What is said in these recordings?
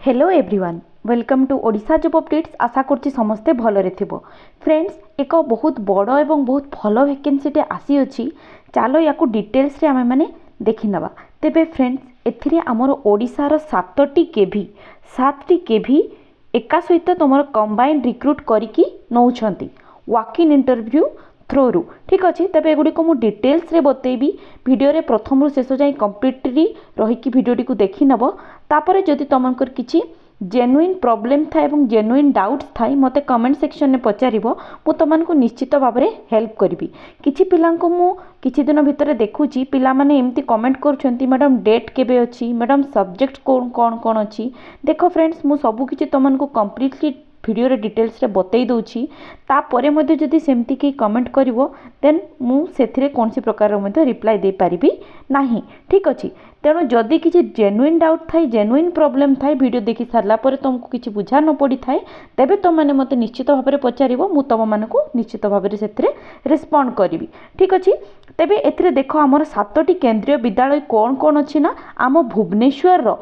Hello everyone welcome to Odisha job updates. आशा करछि समस्ते भलरे थिबो। फ्रेंड्स एक बहुत बड़ एवं बहुत भल वैकेंसीटे आसी अछि। चलो याकू डिटेल्स रे आमे माने देखि नबा। तेबे फ्रेंड्स एथिरे हमर ओडिशार 7टी केभी एका सहित तुमर कंबाइन रिक्रूट करिकी नौछंती वॉक इन इंटरव्यू थ्रू। ठीक अच्छे तेज एगुड़ी को डिटेल्स रे बतेबी वीडियो रे प्रथम शेष जाए कंप्लीटली रहीकि वीडियोटी को देखि नब। तापर जदि तुमकर किसी जेन्युइन प्रॉब्लम थाए एवं जेन्युइन डाउट्स थाए मते कमेंट सेक्शन में पचारिबो मु तुमको निश्चित भाव में हेल्प करी। किछि पिलांको मु किछि दिन भितर देखुची पिला माने एमती कमेंट करूछंती मैडम डेट केबे अछि, मैडम सब्जेक्ट कौन कौन कौन अछि। देखो फ्रेंड्स मु सब किछि तुमको कंप्लीटली वीडियो रे डिटेल्स रे बतई दूची। तापरे मध्ये जदि सेमती कि कमेंट करिवो देन मु सेथिरे कोनसी प्रकार मध्ये रिप्लाई दे पारिबी नाही। ठीक अछि तेणु जदि किछि जेन्युइन डाउट थाए जेन्युइन प्रॉब्लम थाए वीडियो देखि सारला परे तुमको किछि बुझा न पड़ी थाए तेबे तुम माने मते निश्चित भाव में पचारिबो मु तुम मानकु निश्चित भाव में सेथिरे रिस्पोंड करिवि। ठीक अछि तेबे एथिरे देखो हमर 7टी केंद्रीय विद्यालय कौन कौन अछि ना आम भुवनेश्वर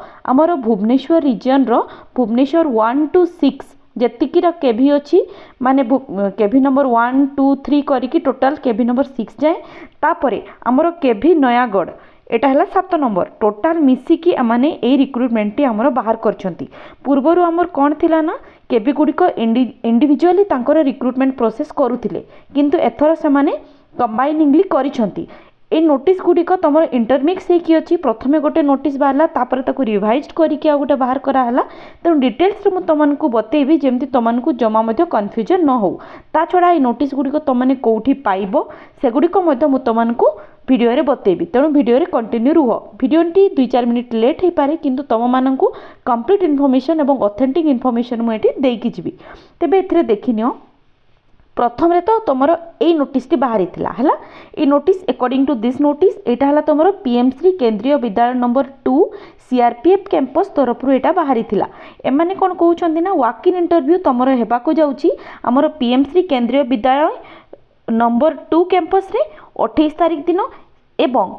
रीजन रो भुवनेश्वर 1 to 6 जेतिकी केभी अच्छी माने केभी नंबर 1 2 3 करिकी टोटाल केभी नंबर 6 जाए। तापरे आमर केभी नयागढ़ एटा हला 7 नंबर टोटाल मिसिकी माने ए रिक्रुटमेंट टी आमर बाहर करछंती। पूर्वरु आमर कोन थिला ना केभी गुडिको इंडिविजुअली तांकर रिक्रुटमेंट प्रोसेस करूथिले किंतु एथर से माने कंबाइनिंगली करिछंती। ए नोटिस गुडिक तुम इंटरमिक्स होगी अच्छी प्रथमे गोटे नोटिस बाहर तापर ताको रिवाइज करके आ गोटे बाहर कराला। तेणु डिटेल्स रे तुमको बतेबी जमती तुमको जमा कन्फ्यूजन न हो। ता छड़ा ये नोटिस गुडिक तुमने कौटी पाइबो सेगुडिक तुमको वीडियो रे बतेबी। तेणु वीडियो रे कंटिन्यू रुह। वीडियोटी 2-4 मिनिट लेट हो पारे किंतु तुम मानकु कंप्लीट इनफॉरमेशन एवं ऑथेंटिक इनफॉरमेशन मुझे देकी जीवी। तेबे एथिरे देखिनियो प्रथम रे तो तुम यही नोटिस टी बाहरी थिला हला। ए notice according to this notice एटा हला तुम PMC Kendriya Vidyalaya number 2 CRPF campus तरफ एटा बाहरी थिला। एमाने कोन कहउछंती ना वॉक इन इंटरव्यू तुमर हेबा को जाउची हमर PMC Kendriya Vidyalaya number 2 campus रे 28 तारिख दिन एवं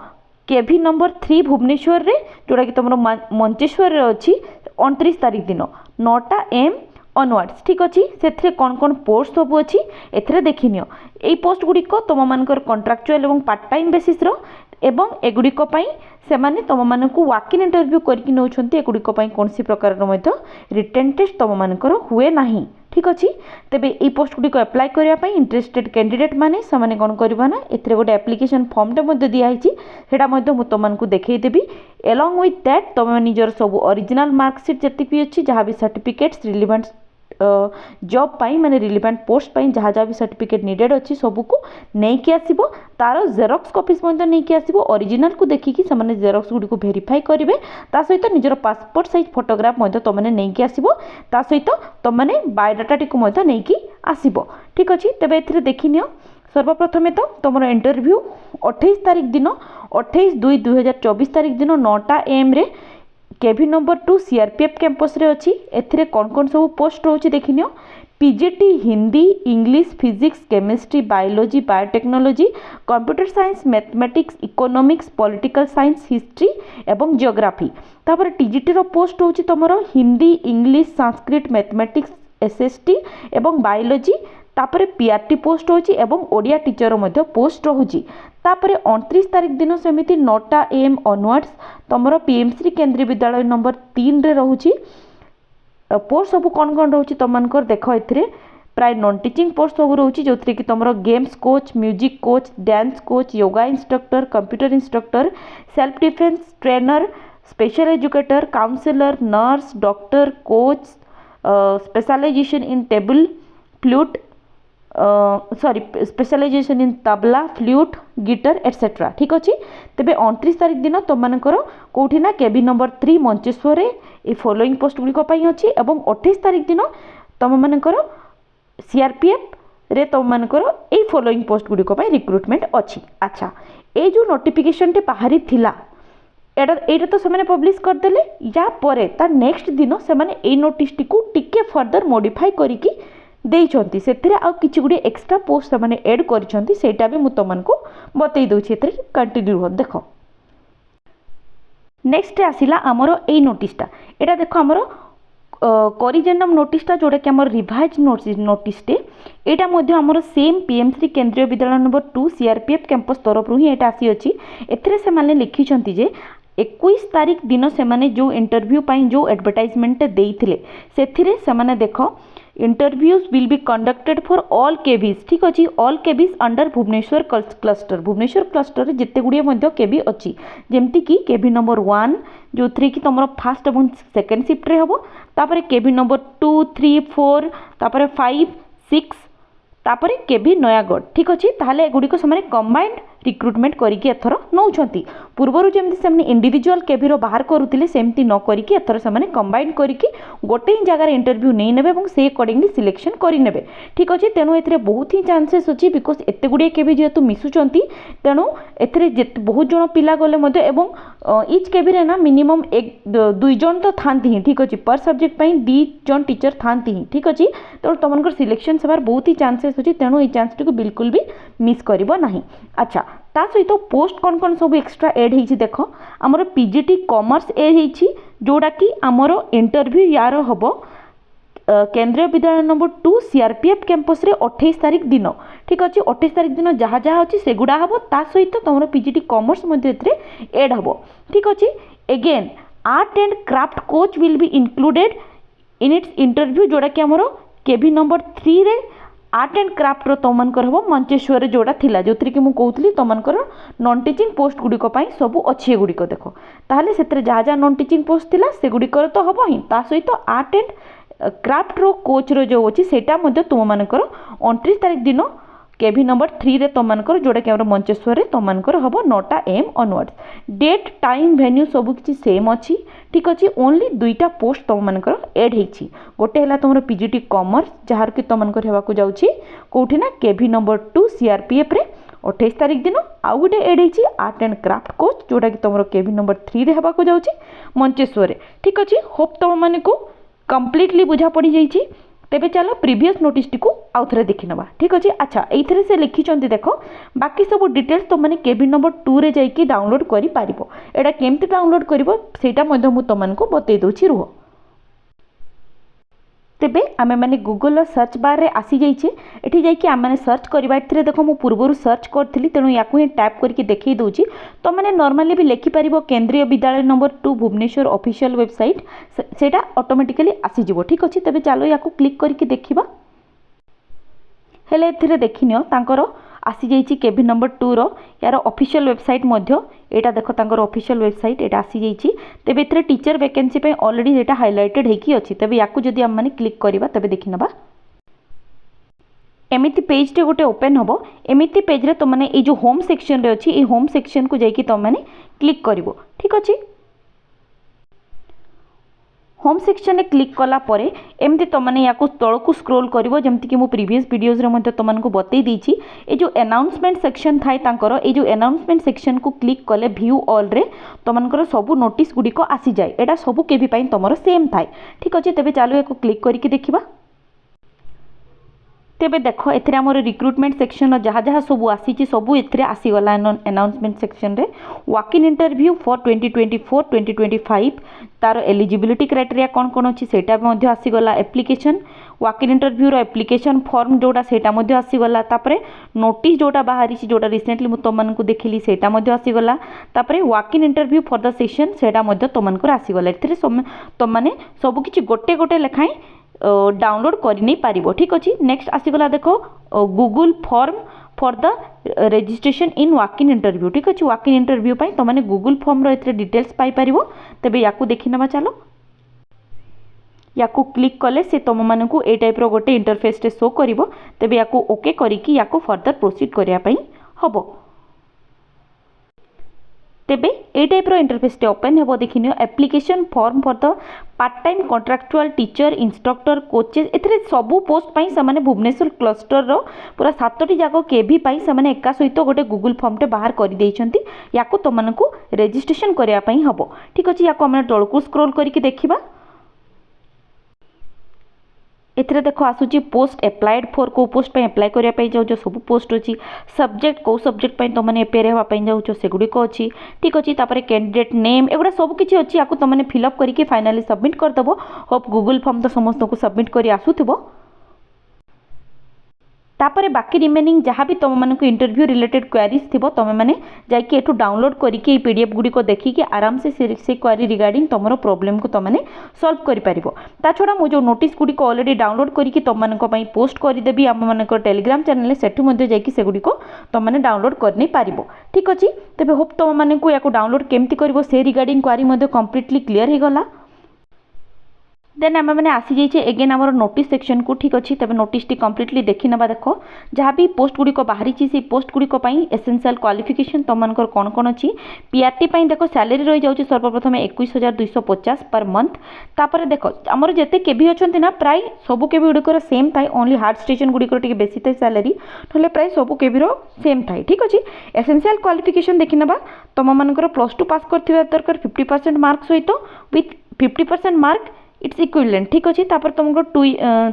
केभी नंबर 3 भुवनेश्वर रे जोड़ा कि तुम मंचेश्वर रे अछि 29 तारिख दिन 9टा AM ऑनवर्ड्स। ठीक अच्छे से कौन कौन पोस्ट सब अच्छी एथिरे देखिनियो। यही पोस्ट गुड़िक तुम मानकर कॉन्ट्रैक्चुअल एवं पार्ट टाइम बेसिस रो एवं एगुड़िक से माने तुम मानकु वॉक इन इंटरव्यू करके नौछंती। एगुड़िक कौन सी प्रकार रिटन टेस्ट तुम मानकर हुए नाही। ठीक अच्छे तेबे ये पोस्ट गुड़िक अप्लाई करने इंटरेस्टेड कैंडिडेट माने से कौन करबा ना एथिरे गोटे एप्लिकेशन फॉर्मटे मध्ये दियाहिची सेटा मध्ये मु तुमको देखैदेबी। एलॉन्ग विथ दैट तुम निजर सब ओरिजिनल मार्कशीट जति भी अच्छी जहाँ भी सर्टिफिकेट्स रिलेवेंट जॉब पाई माने रिलेवेंट पोस्ट पाई जहाँ जहाँ भी सर्टिफिकेट नीडेड अच्छी सबको नहीं कि आसीबो। तार जेरॉक्स कॉपीज मध्ये नहीं कि आसीबो। ओरिजिनल को देखिकी से माने जेरॉक्स गुडी को वेरीफाई करिवे। ता सहित निजर पासपोर्ट साइज फोटोग्राफ मध्ये तुमने नहीं कि आसीबो। ता सहित तुमने बायोडाटा टी को मध्ये नहीं कि आसीबो। ठीक अछि तेबे एथिरे देखिनियो। सर्वप्रथमे तो तुम इंटरव्यू 28 तारिख दिन 28/2/2024 तारिख दिन 9टा AM रे केभी नंबर 2 सीआरपीएफ कैंपस रे अछि। एथिरे कौन कौन सब पोस्ट रोची देखिनियो। PGT Hindi English physics chemistry biology biotechnology computer science mathematics economics political science history एवं जियोग्राफी। तापर टीजीटी रो पोस्ट होची तुमरो Hindi English Sanskrit mathematics SST एवं बायोलॉजी। तापर पीआरटी पोस्ट होची एवं ओडिया टीचर मध्ये पोस्ट रहुची। तापर 29 तारिख दिन सेमिति 9टा AM ऑनवर्ड्स तुमरो पीएमसी केंद्रीय विद्यालय नंबर 3 रे रहुची। पोस्ट सब कौन कौन रोची तुमनकर देख एथिरे प्राय नॉन टीचिंग पोस्ट सब रोची जो कि तुमरो games coach music coach dance coach yoga instructor computer instructor self defence trainer special educator counsellor nurse doctor coach specialisation in table flute specialisation in tabla flute guitar etcetera. ठीक अच्छे तेबे 29 तारिख दिन तुमको कौटी ना केबी नंबर 3 मंचेश्वर ये फॉलोइंग पोस्ट गुड़िक अच्छी एवं 28 तारिख दिन तुम मानकर सीआरपीएफ रे तुम मानकर ये फॉलोइंग पोस्ट गुड़िक रिक्रुटमेंट अच्छी। अच्छा ये जो नोटिफिकेशन टे बाहरी थिला एटा तो से पब्लिश करदेले या परे ता नेक्स्ट दिन से माने नोटिस टी को टिके फर्दर मॉडिफाई करिकी देइछंती। सेथिरे आ किछि गुडी एक्स्ट्रा पोस्ट से माने ऐड करिछंती सेटा भी मु तुमको बतई दउछि। एथिरे कंटिन्यू हो देखो। नेक्स्ट आसिला हमरो ए नोटिसटा एटा देखो हमरो करिजेंडम नोटिसटा जोटा कि आम रिभाइज नोटिसटे यहाँ मध्य आमर same PMC Kendriya Vidyalaya number 2 CRPF campus तरफ ही यहाँ आसी अच्छी एथे लिखिं जे 21 तारीख दिन से जो इंटरव्यू पाई जो एडवर्टाइजमेंट देते से देख interviews will be conducted for all KVs ठीक अच्छे all KVs under Bhubaneswar cluster जिते गुड़िए केवी अच्छी जमती कि केवी नंबर 1 जो थी कि तुम फास्ट और सेकेंड शिफ्ट हम तापर केवी नंबर 2 3 4 तापर 5 6 तापर केवी नयागढ़ ठीक अच्छे ताहले एगुड़िक से कंबाइंड रिक्रुटमेंट करके एथर नौकरी पूर्वर जमी से इंडिविजुअल केवीर बाहर करुले सेमती न करके एथर से कंबाइंड करके गोटे ही जगार इंटरव्यू नहीं नेबे और से अकॉर्डिंगली सिलेक्शन करेंगे ठीक अच्छे तेणु ए बहुत ही चांसेस अच्छी बिकज एत गुड़े केवी जेहेतु मिसुंट तेणु ए बहुत जन पिला गले इच केवी ना मिनिमम 2 जन तो था ही ठीक अच्छे पर सब्जेक्ट 2 जन टीचर था ही ठीक अच्छे तेणु तुम सिलेक्शन सबार बहुत ही चांसेस अच्छी तेणु ये चांस टी बिल्कुल भी मिस कर ना। अच्छा ता सहित पोस्ट कौन कौन सब एक्सट्रा एड होती देख आमर पीजीटी कॉमर्स एड होती जोड़ा कि आमर इंटरव्यू यार हम केंद्रीय विद्यालय नंबर 2 सीआरपीएफ कैंपस रे 28 तारीख दिन ठीक अच्छे 28 तारीख दिन जहाँ जहाँ अच्छी से गुड़ा हम ता सहित तुम पीजीटी कॉमर्स एड हम ठीक अच्छे again art and craft coach will be included in its interview जोड़ा कि आमर केवी नंबर 3 रे आर्ट एंड क्राफ्ट तुमकर हम मंचेश्वर जोड़ा थिला जो कि मुझे कहती तुमकर नॉन टीचिंग पोस्ट गुड़िक सब अच्छी गुड़िक देख ताहले से जहाँ जहाँ नॉन टीचिंग पोस्ट थिला से गुड़िकर तो हम ही ता सहित आर्ट एंड क्राफ्ट रो कोच रो जो अच्छी सेटा तुम मानकर 29 तारीख दिन केवी नंबर 3 रे तुमकर जोड़ा कि मंचेश्वर तुमकर हम 9टा AM onwards date time venue सब किसी सेम अच्छी ठीक अच्छे ओनली 2टा पोस्ट तुमकर एड होती गोटे है तुम पीजीटी कॉमर्स जहाँ कि तुमकर होगा जाऊँगी कौटी ना केवी नंबर 2 सीआरपीएफ रे 28 तारीख दिन आउ गोटे एड होती आर्ट एंड क्राफ्ट कोच जोटा कि तुम केवी नंबर 3 रे होगा जाऊँगी मंचेश्वर ठीक अच्छे होप तुम मानक कंप्लीटली बुझा पड़ जाइए तेबे चलो प्रीवियस नोटिस टी आउ थे देखी नवा ठीक अच्छे। अच्छा ये से लिखिं देख बाकी सब डिटेल्स तुमने केवी नंबर 2 रे जाइए डाउनलोड कर पार एटा केमती डाउनलोड कर तुमको बतई दूसरी रुह तेबे आमे माने गूगल सर्च बार रे आसी जाइए एठी जाइए आम मैंने सर्च करवा देख मुझे पूर्वर सर्च करी तेणु या टैप करके देखई दूची तो मैंने नॉर्मली भी लिखिपर केंद्रीय Vidyalaya number 2 Bhubaneswar official website सेटा ऑटोमेटिकली आसीजिवो ठीक अच्छे। तेबे चलो या क्लिक करके देखिबा हेले एथिरे देखिनियो तांकर आसी जाइए केवी नंबर 2 रो यार ऑफिशियल वेबसाइट मध्य एटा देख तांकर ऑफिशियल वेबसाइट एटा आसी जाइए तेबे एथिरे टीचर वैकेंसी पे ऑलरेडी एटा हाइलाइटेड हेकी अछि तेबे याकू जदी हम माने क्लिक करबा तबे देखि नबा एमिति पेज टे गोटे ओपन होबो एमिति पेज रे तो माने ए जो होम सेक्शन रे अछि ए होम सेक्शन को जाइए तो माने क्लिक करिवो ठीक अछि। होम सेक्शन में क्लिक कला परे एमती तुमने या तौक स्क्रोल करिवो जमती कि मु प्रीवियस वीडियोज रे तुमको बतई देछि ए जो अनाउंसमेंट सेक्शन थाए तांकर ए जो अनाउंसमेंट सेक्शन को क्लिक कले व्यू ऑल रे तुमको सब नोटिस गुड़िक आसी जाए एटा सब केवी पाई तुमर सेम थाए ठीक अच्छे। तेबे चलो या क्लिक करके देखिबा तेबे देख एथिरे आमर रिक्रुटमेंट सेक्शन जहाँ जहाँ सब आसी सबू एथिरे आसीगला अनाउंसमेंट सेक्शन रे वॉक इन इंटरव्यू फॉर 2024-2025 तार एलिजिबिलिटी क्राइटेरिया कौन कौन अच्छी सेटा भी आसीगला एप्लिकेशन वॉक इन इंटरव्यू रो एप्लिकेशन फॉर्म जोटा सेटा आसीगला तापरे नोटिस जोटा बाहरी जोटा रिसेंटली मु तुमको देखिली सेटा आसीगला तापरे walk in interview for the session सेटा तुमको आसीगला एथिरे तुमने सब किछि गोटे गोटे लेखाई डाउनलोड कर नहीं पारिबो ठीक अच्छे। नेक्स्ट आसीगला देख Google form for the registration in walk in interview ठीक अच्छे वॉक इन इंटरव्यू पाई तो माने गूगल फॉर्म रो एथरे डिटेल्स पाई पारिबो तेबे याकू देखि नबा चलो याकू क्लिक कले से तुम मानकू ए टाइप रो गोटे इंटरफेस टे शो करिवो तेबे याकू ओके करिकी याकू फर्दर प्रोसीड करिया पई हबो तेबे ए टाइप रो इंटरफेस टे ओपन हेबो देखिनियो application form for the part time contractual teacher instructor coaches एथरे सबू पोस्ट पाई से माने भुवनेश्वर क्लस्टर रो पूरा 7टी जागो केभी पाई से माने एका सहित गोटे गूगल फॉर्म टे बाहर कर देइछंती याकू तुमनको रजिस्ट्रेशन करिया पई हबो ठीक अछि। याकू हम तळकू स्क्रॉल करके देखिबा एथिरे देखो आसूची पोस्ट एप्लाइड फॉर को पोस्ट पे एप्लाई करिया पे जाउ सब पोस्ट अछि सब्जेक्ट को सब्जेक्ट पे तो माने अपेयर हेबा पे जाउ सेगुडी को अछि ठीक अछि तापरे कैंडिडेट नेम एगुडा सब किछि अछि आकु तो माने फिल अप करिके फाइनली सबमिट कर दबो होप गूगल फॉर्म तो समस्त को सबमिट करी आसुथिबो तापरे बाकी रिमेनिंग जहाँ भी तुम मानक इंटरव्यू रिलेटेड क्वेरीज थी तुम मैंने जाकि एठू डाउनलोड करके पीडीएफ गुड़ी को देखिए आराम से क्वेरी रिगार्डिंग तुम प्रॉब्लम को तुम सॉल्व कर पारिबो ता छड़ा मु जो नोटिस गुड़ी को ऑलरेडी डाउनलोड करके तुम मानक पई पोस्ट करदेबी आम मानक टेलीग्राम चैनल सेठू मध्ये जाकि से गुड़ी को तुम मैंने डाउनलोड करनी पारिबो ठीक अछि तबे होप तुम मानक याको डाउनलोड केमती करबो से रिगार्डिंग क्वेरी मध्ये कंप्लीटली क्लियर हे गला देन आम मैंने आसी जाइए एगेन आम नोटिस सेक्शन को ठीक अच्छे तब नोटिस टी कम्प्लीटली देखी ना देख जहाँ भी पोस्ट गुड़िक बाहरी से पोस्ट गुड़िक एसेंशियल क्वालिफिकेशन तुम कौन कौन अच्छी पीआरटी देख सैलरी रही जाऊँगी सर्वप्रथम 21,250 पर मंथ तापर देख आमर जिते केवी अच्छा ना प्राय सब केवी गुड़िकर सेम थाए ओनली हार्ड स्टेशन गुड़िकर बेसी थाए सैलरी ना प्राय सब केवी सेम थाए ठीक अच्छे एसेंशियल क्वालिफिकेशन देखी ना तुम मानकर +2 पास कर दरकार 50% मार्क सहित विथ 50% मार्क इट्स इक्विवेलेंट ठीक अच्छे तापर तुमको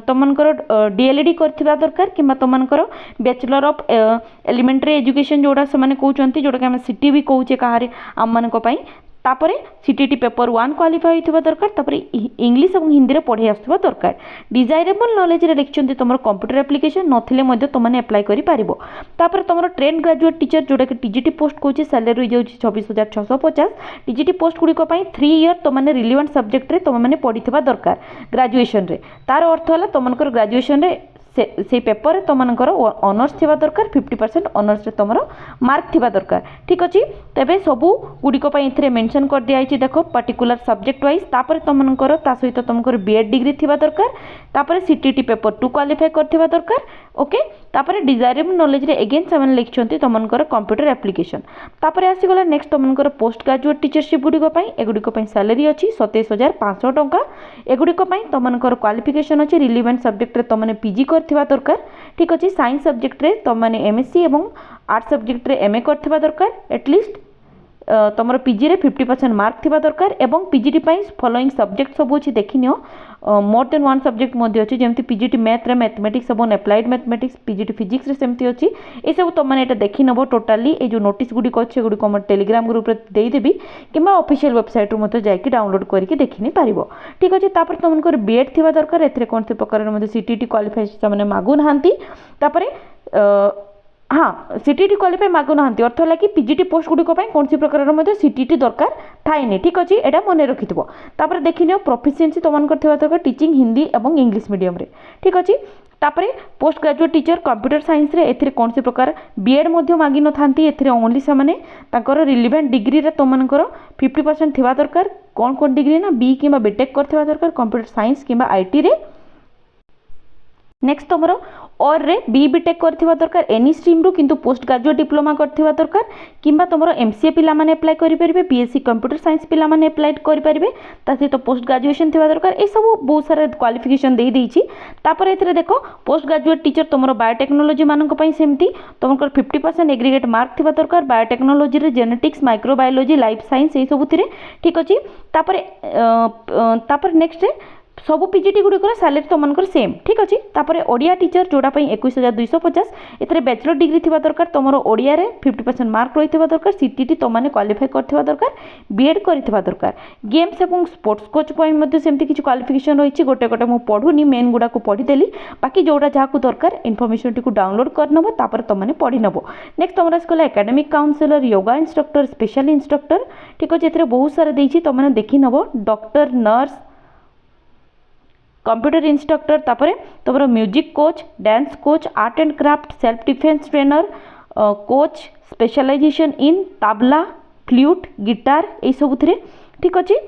तुमकर डीएलईडी करथिबा दरकार कि तुमकर बैचलर ऑफ एलिमेंटरी एजुकेशन जोड़ा से कहते जोटा कि आम सीटी भी कहूचे कहारे आम मानक पई तापरे सीटीटी पेपर 1 क्वालिफाई होइथिबा दरकार तापरे इंग्लिश और हिंदी रे पढ़े आसुथिबा दरकार डिजायरेबल नॉलेज रे लिखचंती तुमर कंप्यूटर एप्लिकेशन नथिले मध्ये तुमने अप्लाई करि पारिबो तापरे तुमर ट्रेन ग्रेजुएट टीचर जोटा कि टीजीटी पोस्ट कहूचे सैलरी हो जाउची 26,650 टीजीटी पोस्ट गुडी को पई 3 ईयर तुमने रिलेवेंट सब्जेक्ट रे तुमने पढ़िथिबा दरकार ग्रेजुएशन रे तार अर्थ होला तुमनकर ग्रेजुएशन रे से पेपर तुमनकर ऑनर्स थिबा दरकार 50% ऑनर्स रे तुमरो मार्क थिबा दरकार ठीक अछि तबे सबु गुडी को पई इथरे मेंशन कर दिया आइछि देखो पर्टिकुलर सब्जेक्ट वाइज तापर तुमनकर ता सहित तुमकर बीएड डिग्री थिबा दरकार तापर सीटीटी पेपर 2 क्वालिफाई करथिबा दरकार ओके तापर डिजायरेबल नॉलेज रे अगेन सेवन लिखचंती तुमनकर कंप्यूटर एप्लिकेशन तापर आसी गला नेक्स्ट तुमनकर पोस्ट ग्रेजुएट टीचरशिप गुडी को पई एगुडी को पई सैलरी अछि 27,500 टंका एगुडी को पई तुमनकर क्वालिफिकेशन अछि रिलेवेंट सब्जेक्ट रे तुमने पीजी करथिबा दरकार ठीक अछि साइंस सब्जेक्ट रे तुमने एमएससी एवं आर्ट्स सब्जेक्ट रे एमए करथिबा दरकार एटलिस्ट तुम पीजी रे 50% मार्क थिबा दरकार एवं पीजीटी पाई फॉलोइंग सब्जेक्ट सब अछि देखिनियो मोर देन वन सब्जेक्ट मध्ये अछि जेमति पीजीटी मैथ रे मैथमेटिक्स एवं अप्लाइड मैथमेटिक्स पीजीटी फिजिक्स रे सेमति अछि ए सब तुम माने एटा देखि नबो टोटली ए जो नोटिस गुडी को अछि गुडी को हम टेलीग्राम ग्रुप रे देई देबी किबा ऑफिशियल वेबसाइट रो मते जाई कि डाउनलोड करके देखिनि पारिबो ठीक अछि तापर तुमनकर बीएड थिबा दरकार एथरे कोनसे प्रकार मते सीटीटी क्वालिफाई से माने मागु नाहंती तापरे हाँ सीटीटी क्वालिफाई मागु नाहंती अर्थ होला कि पीजीटी पोस्ट गुडी को पई कोनसी प्रकार मध्ये सीटीटी दरकार थाइनी ठीक अछि एटा मने रखिथबो तापर देखिनियो प्रोफिशिएंसी तुमन करथिबा दरकार टीचिंग हिंदी एवं इंग्लिश मीडियम रे ठीक अछि तापरे post graduate teacher computer science रे एथिरे कोनसी प्रकार बीएड मध्ये मागी न थांती एथिरे ओनली से माने ताकर रिलेवेंट डिग्री रे तुमनकर 50% थिबा दरकार कोन कोन डिग्री ना बी किबा बीटेक करथिबा दरकार कंप्यूटर साइंस किबा आईटी रे नेक्स्ट तुमरो और रे बी बीटेक करथिबा दरकार एनी स्ट्रीम रो किंतु पोस्ट ग्रेजुएट डिप्लोमा करथिबा दरकार किंबा तुमरो एमसीए पिला माने अप्लाई करि परिबे बीएससी कंप्यूटर साइंस पिला माने अप्लाई करि परिबे तासे तो पोस्ट ग्रेजुएशन थिबा दरकार ए सब बहुत सारा क्वालिफिकेशन देई देइछि तापर एथरे देखो पोस्ट ग्रेजुएट टीचर तुमरो बायोटेक्नोलॉजी मानक पई सेमती तुमकर 50% एग्रीगेट मार्क थिबा दरकार बायोटेक्नोलॉजी रे जेनेटिक्स माइक्रोबायोलॉजी लाइफ साइंस ए सब थिरे ठीक अछि तापर नेक्स्ट रे सब पीजीटी गुड़िकर सैलरी तुमनकर सेम ठीक अच्छे तापर ओडिया टीचर जोड़ा 21,250 एथरे बैचलर डिग्री थिबा दरकार तुमर ओडिया रे 50% मार्क रही दरकार सीटीटी तुमने क्वालिफाई करथिबा दरकार बीएड करथिबा दरकार गेम्स एवं स्पोर्ट्स कोच पॉइंट मध्ये सेमती किछि क्वालिफिकेशन रही गोटे गोटे मु पढुनी मेन गुडा को पढ़ी देली बाकी जोड़ा जहाँ को दरकार इनफॉरमेशन टी को डाउनलोड कर नबो तापर तुमने पढ़ी नबो नेक्स्ट तुमरा school academic counsellor yoga instructor special instructor ठीक अच्छे एथरे बहुत सारा देइछि तुमने देखि नबो डॉक्टर नर्स कंप्यूटर इंस्ट्रक्टर तापरे तुमरो music coach dance coach art and craft self defence trainer coach specialisation in tabla flute guitar ए सब थिरे ठीक अछि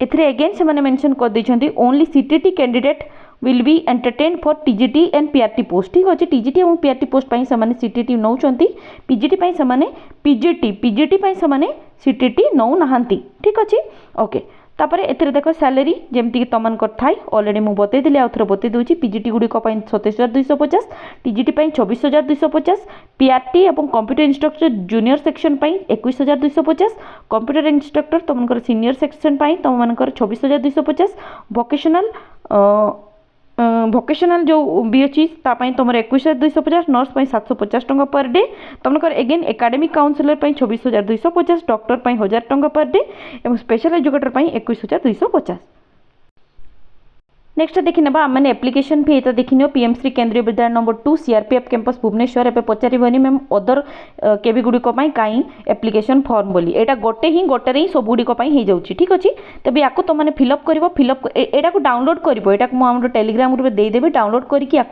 एथरे अगेन से माने मेंशन कर दैछंती only CTT candidate will be entertain for TGT and PRT post ठीक अछि टीजीटी और पीआरटी पोस्ट पई से माने सीटीटी नौचंती पीजीटी पई से माने पीजीटी पीजीटी पई से माने सीटीटी नौ नहांती ठीक अछि ओके तापर एथिरे देख सैलरी जमती तुम थाए अलरेडी मुझे बतईदी आउ थे बतई दूसरी पीजीटी गुड़िक 27,250 टीजीटी 24,250 पीआरटी और computer instructor junior section 21,250 computer instructor तुम सीनियर सेक्शन तुम 26,250 वोकेशनल भोकेशनल जो भी अच्छी तुम 21,250 नर्स 750 टंका पर डे तुमको एगेन एकेडमिक काउंसिलर 26,250 डॉक्टर 1,000 टंका पर डे और स्पेशल एजुकेटर 21,250। नेक्स्ट देखी ना आम मैंने एप्लिकेशन फी ये देखी नियो पीएम श्री केंद्रीय Vidyalaya number 2 CRPF campus Bhubaneswar एवं पचारबनी मैम अदर केवी गुड़िक कहीं एप्लिकेशन फॉर्म बोली एटा गोटे ही सब गुड़िक हो जाऊँगी ठीक अच्छे तेज या तुमने फिलअप कर फिलअप एटा को डाउनलोड कर मुझे टेलीग्राम ग्रुप देदेवी डाउनलोड करके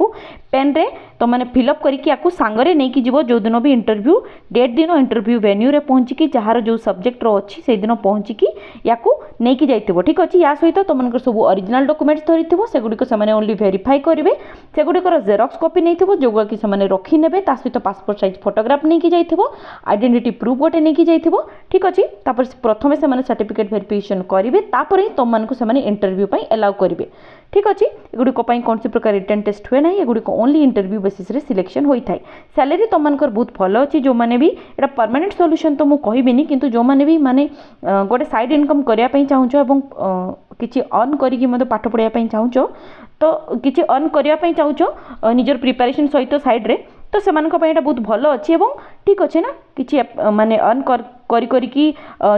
पेन रे तुमने फिलअप करके सांगरे नहीं कि जीव जो दिन भी इंटरव्यू डेट दिन इंटरव्यू वेन्यू रे पहुँचिकी जार जो सब्जेक्टर अच्छी से दिन पहुँचिकी या नहीं जाइए ठीक अच्छे या सहित तुम सब ओरिजिनल डॉक्यूमेंट्स धरी सेगुड़ी से ओनली वेरीफाई करेंगे सेगुड़िकर जेरक्स कॉपी नहीं जो कि से रखिने सहित पासपोर्ट साइज फोटोग्राफ नहीं जाइए आइडेंटिटी प्रूफ गोटे नहीं जाइए ठीक अच्छे प्रथम से सर्टिफिकेट वेरिफिकेशन करेंगे तापर ही तुमको से इंटरव्यू एलाउ करेंगे ठीक अच्छे एगुड़िक कौन सी प्रकार रिटर्न टेस्ट हुए ना एगुड़िक ओनली इंटरव्यू बेसिस रे सिलेक्शन होता है सैलरी तुमको बहुत भल अच्छी जो मैंने भी ये परमानेंट सॉल्यूशन तो मुझे कहबी किंतु जो मैंने भी माने गोटे साइड इनकम करने चाहूँ किसी अर्न करके मतलब पाठ पढ़ाई चाहूँ तो किसी अर्न करने चाहूँ निजर प्रिपरेशन सहित साइड रे तो से बहुत भल अच्छी ठीक अच्छे ना कि माने अर्न करके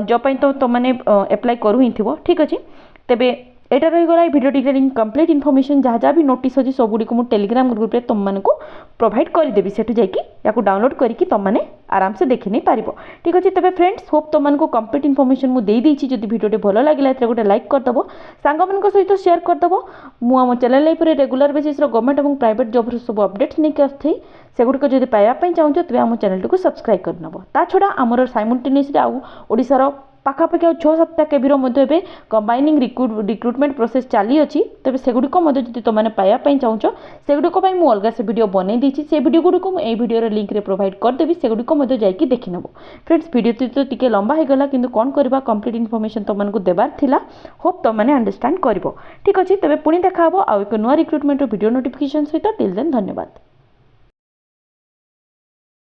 जॉब तो तुमने एप्लाई करू ही थी ठीक अच्छे तेबे एटा रहीगला भिडियो रिगार्डिंग कंप्लीट इनफॉरमेशन जहाँ जहाँ भी नोटिस अच्छी सबुड़ी मुझे टेलीग्राम ग्रुप रे तुमको प्रोवाइड करदेवी से जाकि डाउनलोड करके तुमने आराम से देखी नहीं पार ठीक अच्छे तेज फ्रेंड्स होप तुमको कंप्लीट इनफॉरमेशन मुझे देदेची जब भिडियो भल लगे गोटे लाइक करदेव सांग मान सहित शेयर करदेव मुझे चैनल पर रेगुलर बेसिस गवर्नमेंट और प्राइवेट जॉब सब अपडेट्स नहीं आसथी सेगुड़िक जब पाइबापी चाहूँ तेज आम चैनल को सब्सक्राइब करनब ता छड़ा आमर साइमल्टेनियसली आउशार पाखापाखि आ 6-7टा केवीर कंबाइनिंग रिक्रुटमेंट प्रोसेस चली अच्छी तेज सेगुड़िक जब तुमने पाइबापी चाहूँ सेगुड़िक मुझे अलग से वीडियो बनई देती से वीडियो गुड़िक मुझे वीडियो लिंक रे प्रोवाइड करदेवी सेगुड़िक जाकि देखी नब फ्रेंड्स वीडियो तो टी लंबा होगला कि कौन करवा कंप्लीट इनफॉरमेशन तुमको देवार थिला होप तुमने अंडरस्टैंड कर ठीक अच्छे तेज पुणी देखा आउ एक नुआ रिक्रुटमेंट वीडियो नोटिफिकेशन सहित टिल देन धन्यवाद।